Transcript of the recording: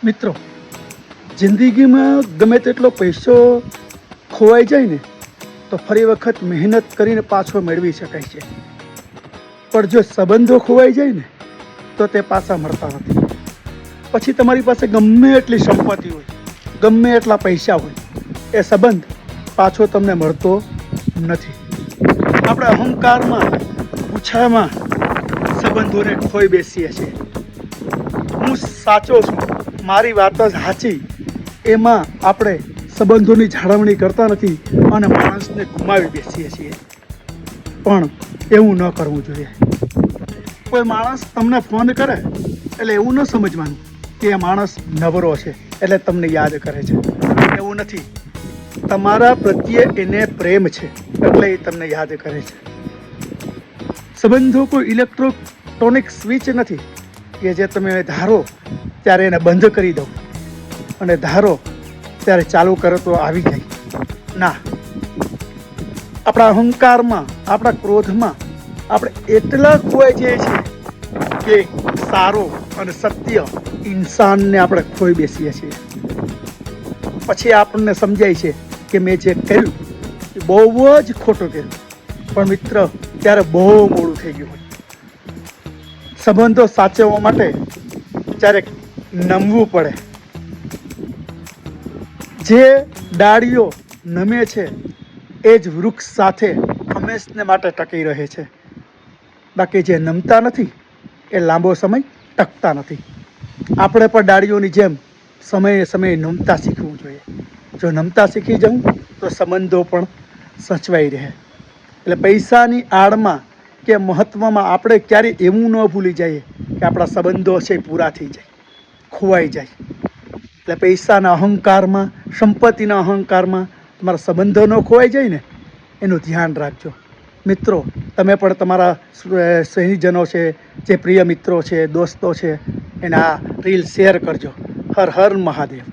મિત્રો, જિંદગીમાં ગમે તેટલો પૈસો ખોવાઈ જાય ને તો ફરી વખત મહેનત કરીને પાછો મેળવી શકાય છે, પણ જો સંબંધો ખોવાઈ જાય ને તો તે પાછા મળતા નથી. પછી તમારી પાસે ગમે એટલી સંપત્તિ હોય, ગમે એટલા પૈસા હોય, એ સંબંધ પાછો તમને મળતો નથી. આપણે અહંકારમાં, પૂછામાં સંબંધોને ખોઈ બેસીએ છીએ. હું સાચો છું, મારી વાત જ સાચી, એમાં આપણે સંબંધોની જાળવણી કરતા નથી અને માણસને ગુમાવી બેસીએ છીએ. પણ એવું ન કરવું જોઈએ. કોઈ માણસ તમને ફોન કરે એટલે એવું ન સમજવાનું કે એ માણસ નવરો છે એટલે તમને યાદ કરે છે. એવું નથી. તમારા પ્રત્યે એને પ્રેમ છે એટલે એ તમને યાદ કરે છે. સંબંધો કોઈ ઇલેક્ટ્રોનિક સ્વિચ નથી કે જે તમે ધારો ત્યારે એને બંધ કરી દો અને ધારો ત્યારે ચાલુ કરો તો આવી જાય. ના, આપણા અહંકારમાં, આપણા ક્રોધમાં આપણે એટલા ખોવાઈ જઈએ છીએ કે સારો અને સત્ય ઇન્સાનને આપણે ખોઈ બેસીએ છીએ. પછી આપણને સમજાય છે કે મેં જે કર્યું એ બહુ જ ખોટું કર્યું. પણ મિત્ર, ત્યારે બહુ મોડું થઈ ગયું હોય. સંબંધો સાચવવા માટે ક્યારેક નમવું પડે. જે ડાળીઓ નમે છે એ જ વૃક્ષ સાથે હંમેશને માટે ટકી રહે છે. બાકી જે નમતા નથી એ લાંબો સમય ટકતા નથી. આપણે પણ ડાળીઓની જેમ સમયે સમયે નમતા શીખવું જોઈએ. જો નમતા શીખી જવું તો સંબંધો પણ સચવાઈ રહે. એટલે પૈસાની આડમાં કે મહત્ત્વમાં આપણે ક્યારેય એવું ન ભૂલી જઈએ કે આપણા સંબંધો છે પૂરા થઈ જાય, ખોવાઈ જાય. એટલે પૈસાના અહંકારમાં, સંપત્તિના અહંકારમાં તમારા સંબંધો ન ખોવાઈ જાય ને એનું ધ્યાન રાખજો. મિત્રો, તમે પણ તમારા સ્નેહીજનો છે, જે પ્રિય મિત્રો છે, દોસ્તો છે, એને આ રીલ શેર કરજો. હર હર મહાદેવ.